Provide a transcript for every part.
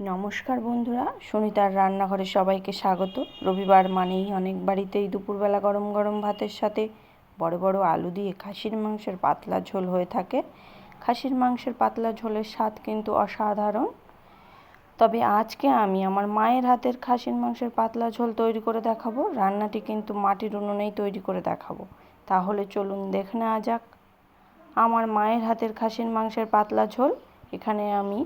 নমস্কার বন্ধুরা, সুনিতার রান্নাঘরে সবাইকে স্বাগত। রবিবার মানেই অনেক বাড়িতেই দুপুরবেলা গরম গরম ভাতের সাথে বড় বড় আলু দিয়ে খাসির মাংসের পাতলা ঝোল হয়ে থাকে। খাসির মাংসের পাতলা ঝোলের স্বাদ কিন্তু অসাধারণ। তবে আজকে আমি আমার মায়ের হাতের খাসির মাংসের পাতলা ঝোল তৈরি করে দেখাবো। রান্নাটি কিন্তু মাটির উনুনেই তৈরি করে দেখাবো। তাহলে চলুন দেখে নেওয়া যাক আমার মায়ের হাতের খাসির মাংসের পাতলা ঝোল। এখানে আমি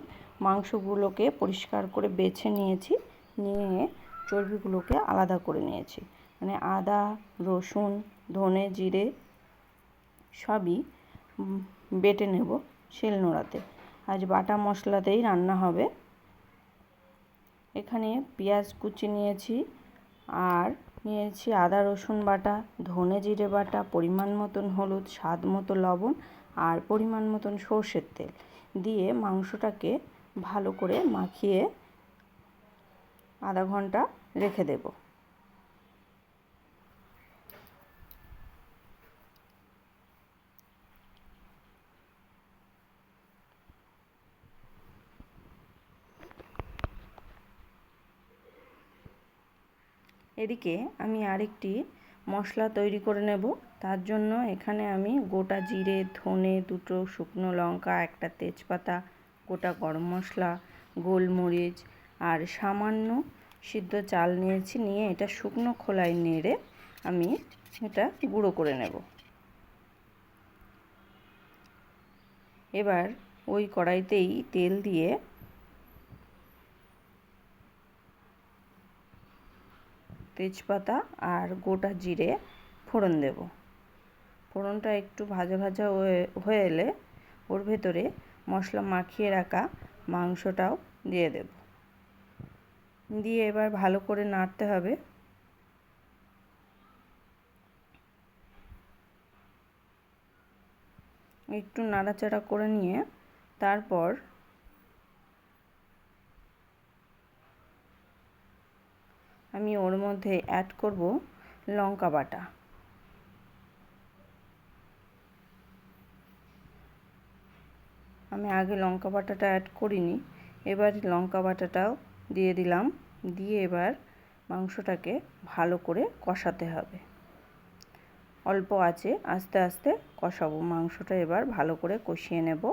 মাংসগুলোকে পরিষ্কার করে বেছে নিয়েছি, নিয়ে চর্বিগুলোকে আলাদা করে নিয়েছি। মানে আদা, রসুন, ধনে, জিরে সবই বেটে নেব শিলনোড়াতে। আজ বাটা মশলাতেই রান্না হবে। এখানে পেঁয়াজ কুচি নিয়েছি, আর নিয়েছি আদা রসুন বাটা, ধনে জিরে বাটা, পরিমাণ মতন হলুদ, স্বাদ মতো লবণ আর পরিমাণ মতন সর্ষের তেল দিয়ে মাংসটাকে ভালো করে মাখিয়ে আধা ঘন্টা রেখে দেব। এদিকে আমি আরেকটি মশলা তৈরি করে নেব। তার জন্য এখানে আমি গোটা জিরে, ধনে, দুটো শুকনো লঙ্কা, একটা তেজপাতা, গোটা গরম মশলা, গোলমরিচ আর সামান্য সিদ্ধ চাল নিয়েছি। নিয়ে এটা শুকনো খোলায় নেড়ে আমি এটা গুঁড়ো করে নেব। এবার ওই কড়াইতেই তেল দিয়ে তেজপাতা আর গোটা জিরে ফোড়ন দেব। ফোড়নটা একটু ভাজা ভাজা হয়ে এলে ওর ভেতরে মশলা মাখিয়ে রাখা মাংসটাও দিয়ে দেব। দিয়ে এবার ভালো করে নাড়তে হবে। একটু নাড়াচাড়া করে নিয়ে তারপর আমি ওর মধ্যে অ্যাড করব লঙ্কা বাটা। আমি আগে লঙ্কা বাটাটা অ্যাড করিনি, এবার লঙ্কা বাটাটাও দিয়ে দিলাম। দিয়ে এবার মাংসটাকে ভালো করে কষাতে হবে। অল্প আঁচে আস্তে আস্তে কষাবো। মাংসটা এবার ভালো করে কষিয়ে নেব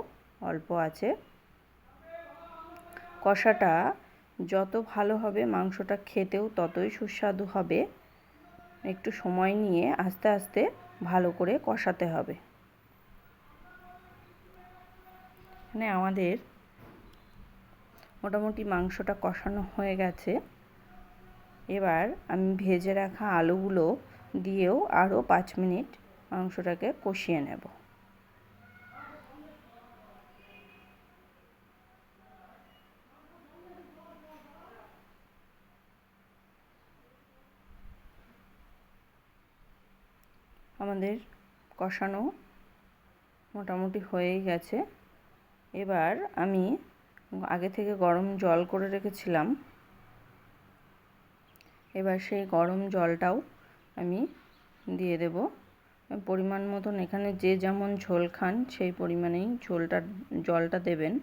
অল্প আঁচে। কষাটা যত ভালো হবে মাংসটা খেতেও ততই সুস্বাদু হবে। একটু সময় নিয়ে আস্তে আস্তে ভালো করে কষাতে হবে। এখানে আমাদের মোটামুটি মাংসটা কষানো হয়ে গেছে। এবার আমি ভেজে রাখা আলুগুলো দিয়েও আরও 5 মিনিট মাংসটাকে কষিয়ে নেব। আমাদের কষানো মোটামুটি হয়েই গেছে। এবার আমি আগে থেকে গরম জল করে রেখেছিলাম। এবার সেই গরম জলটাও আমি দিয়ে দেব পরিমাণ মতন। এখানে যে যেমন ঝোল খান সেই পরিমাণেই জলটা দেবেন।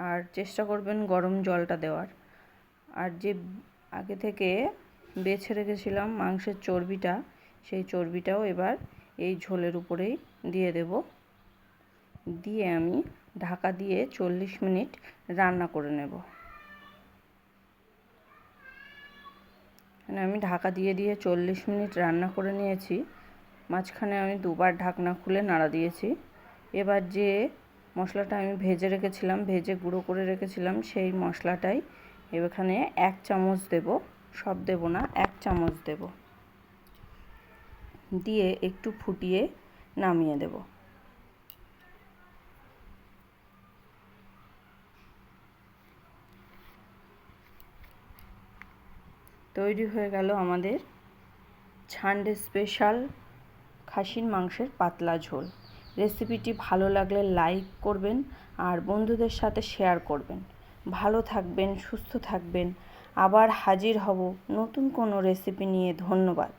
আর চেষ্টা করবেন গরম জলটা দেওয়ার। আর যে আগে থেকে বেছে রেখেছিলাম মাংসের চর্বিটা, সেই চর্বিটাও এবার এই ঝোলের উপরেই দিয়ে দেব। দিয়ে আমি ঢাকা দিয়ে 40 মিনিট রান্না করে নেব। আমি ঢাকা দিয়ে 40 মিনিট রান্না করে নিয়েছি। মাঝখানে আমি দুবার ঢাকনা খুলে নাড়া দিয়েছি। এবার যে মশলাটা আমি ভেজে রেখেছিলাম, ভেজে গুঁড়ো করে রেখেছিলাম, সেই মশলাটাই এখানে 1 চামচ দেব। সব দেব না, 1 চামচ দেব। দিয়ে একটু ফুটিয়ে নামিয়ে দেব। তৈরি হয়ে গেল আমাদের ছান্ডে স্পেশাল খাসির মাংসের পাতলা ঝোল। রেসিপিটি ভালো লাগলে লাইক করবেন আর বন্ধুদের সাথে শেয়ার করবেন। ভালো থাকবেন, সুস্থ থাকবেন। আবার হাজির হব নতুন কোনো রেসিপি নিয়ে। ধন্যবাদ।